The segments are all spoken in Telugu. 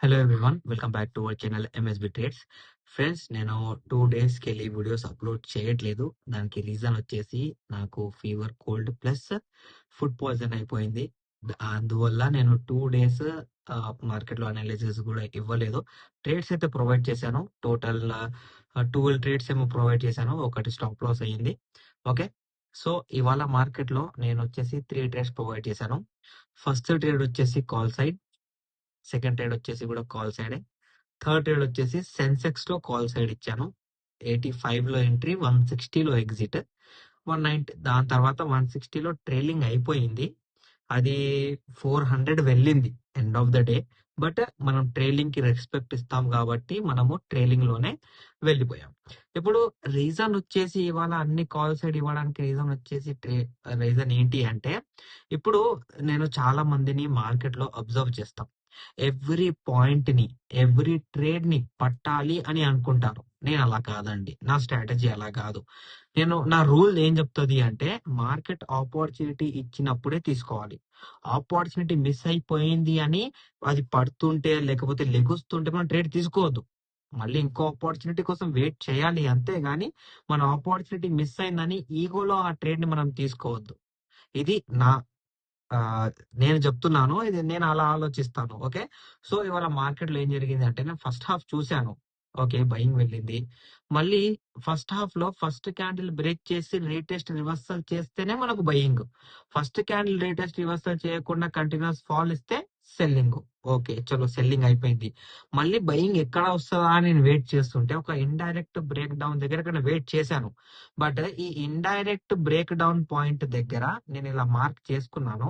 Hello everyone, welcome back to our channel MSB trades. Friends, నేను 2 డేస్కి వీడియోస్ అప్లోడ్ చేయట్లేదు. దానికి రీజన్ వచ్చేసి నాకు fever, cold plus food poison అయిపోయింది. అందువల్ల నేను 2 డేస్ మార్కెట్లో అనాలిసిస్ కూడా ఇవ్వలేదు. ట్రేడ్స్ అయితే ప్రొవైడ్ చేశాను. టోటల్ 12 ట్రేడ్స్ ఏమో ప్రొవైడ్ చేశాను. ఒకటి స్టాప్ లాస్ అయ్యింది. ఓకే, సో ఇవాళ మార్కెట్లో నేను వచ్చేసి 3 ట్రేడ్స్ ప్రొవైడ్ చేశాను. ఫస్ట్ ట్రేడ్ వచ్చేసి కాల్ సైడ్, సెకండ్ ట్రేడ్ వచ్చేసి కూడా కాల్ సైడే, థర్డ్ ట్రేడ్ వచ్చేసి సెన్సెక్స్ లో కాల్ సైడ్ ఇచ్చాను. 85 లో ఎంట్రీ, 160 లో ఎగ్జిట్, 190. దాని తర్వాత 160 లో ట్రైలింగ్ అయిపోయింది. అది 400 వెళ్ళింది end of the day. But మనం ట్రైలింగ్ కి రెస్పెక్ట్ ఇస్తాం కాబట్టి మనము ట్రైలింగ్ లోనే వెళ్ళిపోయాం. ఇప్పుడు రీజన్ వచ్చేసి ఇవాళ అన్ని కాల్ సైడ్ ఇవ్వడానికి రీజన్ వచ్చేసి రీజన్ ఏంటి అంటే, ఇప్పుడు నేను చాలా మందిని మార్కెట్ లో అబ్జర్వ్ చేస్తాం. ఎవ్రీ పాయింట్ ని, ఎవ్రీ ట్రేడ్ ని పట్టాలి అని అనుకుంటారు. నేను అలా కాదండి, నా స్ట్రాటజీ అలా కాదు. నా రూల్ ఏం చెప్తుంది అంటే, మార్కెట్ ఆపర్చునిటీ ఇచ్చినప్పుడే తీసుకోవాలి. ఆపర్చునిటీ మిస్ అయిపోయింది అని అది పడుతుంటే లేకపోతే లెగుస్తుంటే మనం ట్రేడ్ తీసుకోవద్దు. మళ్ళీ ఇంకో ఆపర్చునిటీ కోసం వెయిట్ చేయాలి, అంతేగాని మన ఆపర్చునిటీ మిస్ అయిందని ఈగోలో ఆ ట్రేడ్ ని మనం తీసుకోవద్దు. ఇది నా ఆ, నేను చెప్తున్నాను, ఇది నేను అలా ఆలోచిస్తాను. ఓకే, సో ఇవాళ మార్కెట్ లో ఏం జరిగింది అంటే, నేను ఫస్ట్ హాఫ్ చూశాను. ఓకే, బయింగ్ వెళ్ళింది. మళ్ళీ ఫస్ట్ హాఫ్ లో ఫస్ట్ క్యాండిల్ బ్రేక్ చేసి రీటెస్ట్ రివర్సల్ చేస్తేనే మనకు buying. First candle retest reversal చేయకుండా కంటిన్యూస్ ఫాల్ ఇస్తే సెల్లింగ్. ఓకే, చలో సెల్లింగ్ అయిపోయింది. మళ్ళీ బయింగ్ ఎక్కడ వస్తుందా అని నేను వెయిట్ చేస్తుంటే ఒక ఇండైరెక్ట్ బ్రేక్ డౌన్ దగ్గర ఇక్కడ వెయిట్ చేశాను. బట్ ఈ ఇండైరెక్ట్ బ్రేక్ డౌన్ పాయింట్ దగ్గర నేను ఇలా మార్క్ చేసుకున్నాను.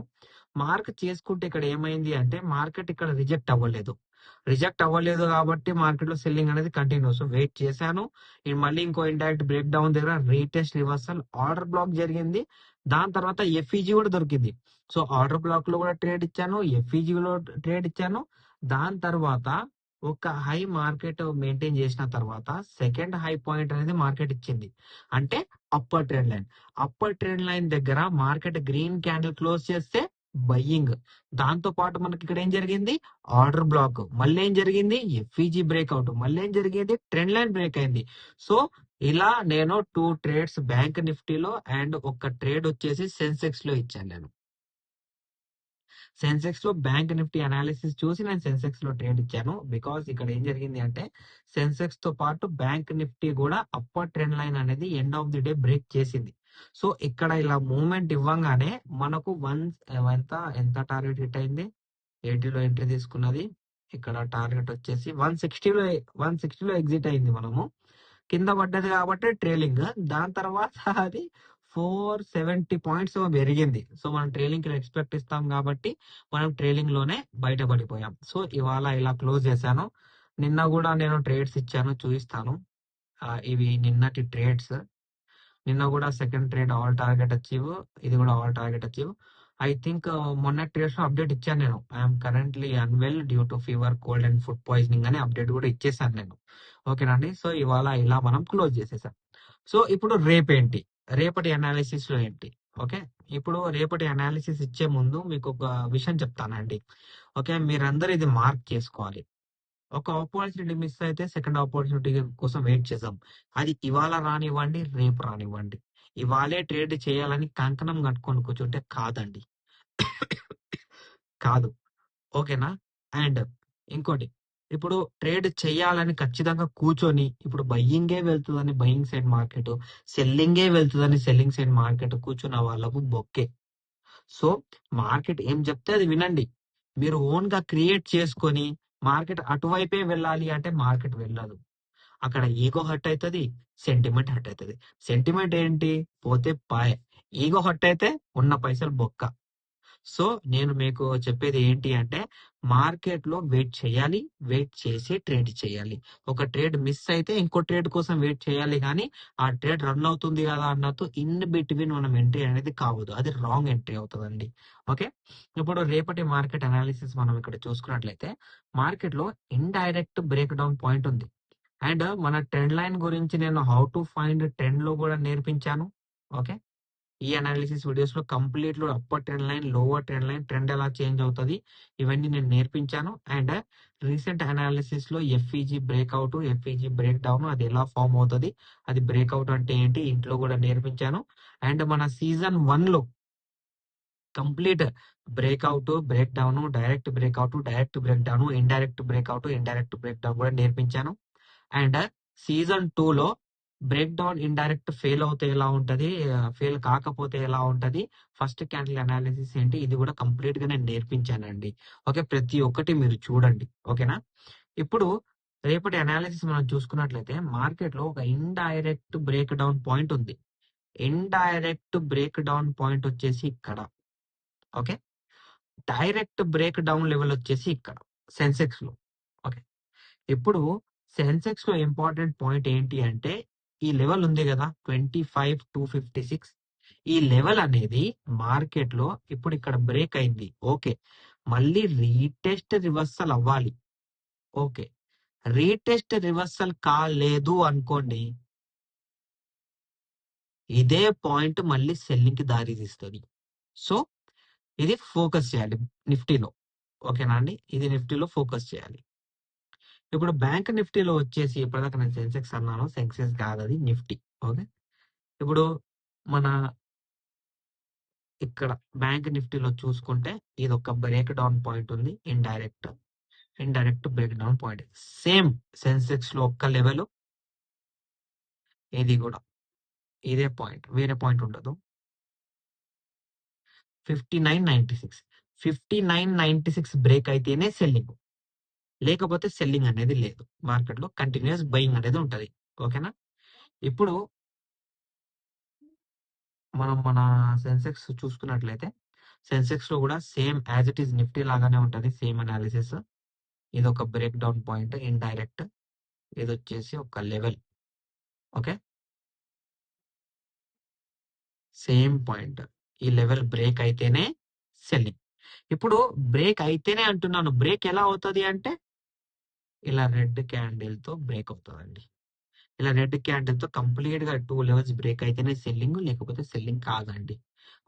మార్క్ చేసుకుంటే ఇక్కడ ఏమైంది అంటే, మార్కెట్ ఇక్కడ రిజెక్ట్ అవ్వలేదు. రిజెక్ట్ అవ్వలేదు కాబట్టి మార్కెట్ లో సెల్లింగ్ అనేది కంటిన్యూస్. వెయిట్ చేశాను. మళ్ళీ ఇంకో ఇండైరెక్ట్ బ్రేక్ డౌన్ దగ్గర రీటెస్ట్ రివర్సల్, ఆర్డర్ బ్లాక్ జరిగింది. దాని తర్వాత ఎఫ్ఈజీ కూడా దొరికింది. సో ఆర్డర్ బ్లాక్ లో కూడా ట్రేడ్ ఇచ్చాను, ఎఫ్ఈజీ లో ట్రేడ్ ఇచ్చాను. దాని తర్వాత ఒక హై మార్కెట్ మెయింటైన్ చేసిన తర్వాత సెకండ్ హై పాయింట్ అనేది మార్కెట్ ఇచ్చింది. అంటే upper trend line, upper trend line దగ్గర మార్కెట్ గ్రీన్ క్యాండిల్ క్లోజ్ చేస్తే బయ్యింగ్. దాంతో పాటు మనకి ఇక్కడ ఏం జరిగింది, ఆర్డర్ బ్లాక్. మళ్ళీ ఏం జరిగింది, ఎఫ్ఈజీ బ్రేక్అవుట్. మళ్ళీ ఏం జరిగింది, ట్రెండ్ లైన్ బ్రేక్ అయింది. సో ఇలా నేను 2 ట్రేడ్స్ బ్యాంక్ నిఫ్టీలో అండ్ ఒక ట్రేడ్ వచ్చేసి సెన్సెక్స్ లో ఇచ్చాను. నేను సెన్సెక్స్ లో బ్యాంక్ నిఫ్టీ అనాలిసిస్ చూసి నేను సెన్సెక్స్ లో ట్రేడ్ ఇచ్చాను. బికాస్ ఇక్కడ ఏం జరిగింది అంటే, సెన్సెక్స్ తో పాటు బ్యాంక్ నిఫ్టీ కూడా అప్పర్ ట్రెండ్ లైన్ అనేది end of the day break చేసింది. సో ఇక్కడ ఇలా మూవ్మెంట్ ఇవ్వంగానే మనకు ఎంత ఎంత టార్గెట్ హిట్ అయింది, 80లో ఎంట్రీ తీసుకున్నది. ఇక్కడ టార్గెట్ వచ్చేసి 160లో ఎగ్జిట్ అయింది. మనము కింద పడ్డది కాబట్టి ట్రైలింగ్. దాని తర్వాత అది 470 పాయింట్స్ పెరిగింది. సో మనం ట్రైలింగ్ కి ఎక్స్పెక్ట్ ఇస్తాం కాబట్టి మనం ట్రైలింగ్ లోనే బయటపడిపోయాం. సో ఇవాళ ఇలా క్లోజ్ చేశాను. నిన్న కూడా నేను ట్రేడ్స్ ఇచ్చాను, చూపిస్తాను. ఇవి నిన్నటి ట్రేడ్స్. నిన్న కూడా second trade all target achieve, ఇది కూడా all target achieve. I think మొన్న ట్రేడ్స్ లో అప్డేట్ ఇచ్చాను నేను. I'm currently unwell due to fever, cold and food poisoning అని అప్డేట్ కూడా ఇచ్చేసాను నేను. ఓకేనండి, సో ఇవాళ ఇలా మనం క్లోజ్ చేసేసాం. సో ఇప్పుడు రేపేంటి, రేపటి అనాలిసిస్ లో ఏంటి? ఓకే, ఇప్పుడు రేపటి అనాలిసిస్ ఇచ్చే ముందు మీకు ఒక విషయం చెప్తానండి. ఓకే, మీరందరూ ఇది మార్క్ చేసుకోవాలి. ఒక ఆపర్చునిటీ మిస్ అయితే సెకండ్ ఆపర్చునిటీ కోసం వెయిట్ చేసాం. అది ఇవాళ రానివ్వండి, రేపు రానివ్వండి. ఇవాళే ట్రేడ్ చేయాలని కంకణం కట్టుకొని కూర్చుంటే కాదండి. కాదు. ఓకేనా? అండ్ ఇంకోటి, ఇప్పుడు ట్రేడ్ చేయాలని ఖచ్చితంగా కూర్చొని, ఇప్పుడు బయ్యింగే వెళ్తుందని బయ్యింగ్ సైడ్ మార్కెట్, సెల్లింగే వెళ్తుందని సెల్లింగ్ సైడ్ మార్కెట్ కూర్చున్న వాళ్ళకు బొక్కే. సో మార్కెట్ ఏం చెప్తే అది వినండి. మీరు ఓన్ గా క్రియేట్ చేసుకొని మార్కెట్ అటువైపే వెళ్ళాలి అంటే మార్కెట్ వెళ్ళదు. అక్కడ ఈగో హర్ట్ అవుతుంది, సెంటిమెంట్ హర్ట్ అవుతుంది. సెంటిమెంట్ ఏంటి, పోతే పాయ్. ఈగో హర్ట్ అయితే ఉన్న పైసలు బొక్క. సో నేను మీకు చెప్పేది ఏంటి అంటే, మార్కెట్ లో వెయిట్ చేయాలి, వెయిట్ చేసి ట్రేడ్ చేయాలి. ఒక ట్రేడ్ మిస్ అయితే ఇంకో ట్రేడ్ కోసం వెయిట్ చేయాలి, కానీ ఆ ట్రేడ్ రన్ అవుతుంది కదా అన్నట్టు ఇన్ బిట్వీన్ మనం ఎంట్రీ అనేది కావద్దు. అది రాంగ్ ఎంట్రీ అవుతుందండి. ఓకే, ఇప్పుడు రేపటి మార్కెట్ అనాలిసిస్ మనం ఇక్కడ చూసుకున్నట్లయితే, మార్కెట్ లో ఇండైరెక్ట్ బ్రేక్ డౌన్ పాయింట్ ఉంది. అండ్ మన ట్రెండ్ లైన్ గురించి నేను హౌ టు ఫైండ్ ట్రెండ్ లో కూడా నేర్పించాను. ఓకే, ఈ అనాలిసిస్ వీడియోస్ లో complete upper trend line, lower trend line, trend ఎలా చేంజ్ అవుతుంది ఇవన్నీ నేను నేర్పించాను. అండ్ రీసెంట్ అనాలిసిస్ లో FEG breakout, FEG break down అది ఎలా ఫామ్ అవుతుంది, అది బ్రేక్అవుట్ అంటే ఏంటి ఇంట్లో కూడా నేర్పించాను. అండ్ మన సీజన్ 1 లో complete breakout, break down, direct breakout, direct break down, indirect breakout, indirect break down కూడా నేర్పించాను. అండ్ సీజన్ 2 లో బ్రేక్ డౌన్ ఇండైరెక్ట్ ఫెయిల్ అవుతే ఎలా ఉంటది, ఫెయిల్ కాకపోతే ఎలా ఉంటది, ఫస్ట్ క్యాండిల్ అనాలిసిస్ ఏంటి, ఇది కూడా కంప్లీట్ గా నేను నేర్పించానండి. ఓకే, ప్రతి ఒక్కటి మీరు చూడండి. ఓకేనా. ఇప్పుడు రేపటి అనాలిసిస్ మనం చూసుకున్నట్లయితే మార్కెట్ లో ఒక ఇండైరెక్ట్ బ్రేక్ డౌన్ పాయింట్ ఉంది. ఇండైరెక్ట్ బ్రేక్ డౌన్ పాయింట్ వచ్చేసి ఇక్కడ. Okay, direct break down level వచ్చేసి ఇక్కడ సెన్సెక్స్ లో. ఓకే, ఇప్పుడు సెన్సెక్స్ లో ఇంపార్టెంట్ పాయింట్ ఏంటి అంటే ఈ లెవెల్ ఉంది కదా 25,256, ఈ లెవెల్ అనేది మార్కెట్ లో ఇప్పుడు ఇక్కడ బ్రేక్ అయింది. ఓకే, మళ్ళీ రీటెస్ట్ రివర్సల్ అవ్వాలి. ఓకే, రీటెస్ట్ రివర్సల్ కాలేదు అనుకోండి, ఇదే పాయింట్ మళ్ళీ సెల్లింగ్ కి దారి తీస్తుంది. సో ఇది ఫోకస్ చేయాలి నిఫ్టీలో. ఓకేనా అండి, ఇది నిఫ్టీలో ఫోకస్ చేయాలి. ఇప్పుడు బ్యాంక్ నిఫ్టీలో వచ్చేసి ఇప్పటిదాకా నేను సెన్సెక్స్ అన్నాను, సెన్సెక్స్ కాదు అది నిఫ్టీ. ఓకే, ఇప్పుడు మన ఇక్కడ బ్యాంక్ నిఫ్టీలో చూసుకుంటే ఇది ఒక బ్రేక్ డౌన్ పాయింట్ ఉంది, indirect break down point. Same Sensex లో ఒక్క లెవెల్, ఇది కూడా ఇదే పాయింట్, వేరే పాయింట్ ఉండదు. 59.96, 59.96 బ్రేక్ అయితేనే సెల్లింగ్, లేకపోతే సెల్లింగ్ అనేది లేదు. మార్కెట్ లో కంటిన్యూస్ బయింగ్ అనేది ఉంటది. ఓకేనా. ఇప్పుడు మనం మన సెన్సెక్స్ చూసుకున్నట్లయితే సెన్సెక్స్ లో కూడా same as it is Nifty లాగానే ఉంటది, సేమ్ అనాలిసిస్. ఇది ఒక బ్రేక్ డౌన్ పాయింట్ ఇండైరెక్ట్, ఇది వచ్చేసి ఒక లెవెల్. ఓకే, సేమ్ పాయింట్, ఈ లెవెల్ బ్రేక్ అయితేనే సెల్లింగ్. ఇప్పుడు బ్రేక్ అయితేనే అంటున్నాను, బ్రేక్ ఎలా అవుతుంది అంటే ఇలా రెడ్ క్యాండిల్ తో బ్రేక్ అవుతుందండి. ఇలా రెడ్ క్యాండిల్ తో కంప్లీట్ గా 2 లెవెల్స్ బ్రేక్ అయితేనే సెల్లింగ్, లేకపోతే సెల్లింగ్ కాదండి.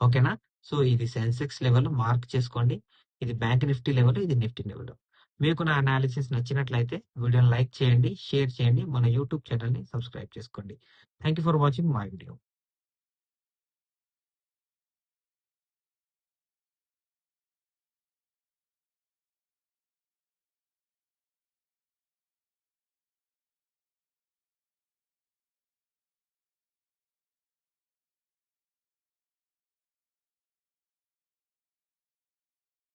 ఓకేనా. సో ఇది సెన్సెక్స్ లెవెల్ మార్క్ చేసుకోండి, ఇది బ్యాంక్ నిఫ్టీ లెవెల్, ఇది నిఫ్టీ లెవెల్. మీకు నా అనాలిసిస్ నచ్చినట్లయితే వీడియోని లైక్ చేయండి, షేర్ చేయండి, మన యూట్యూబ్ ఛానల్ ని సబ్స్క్రైబ్ చేసుకోండి. Thank you for watching my video.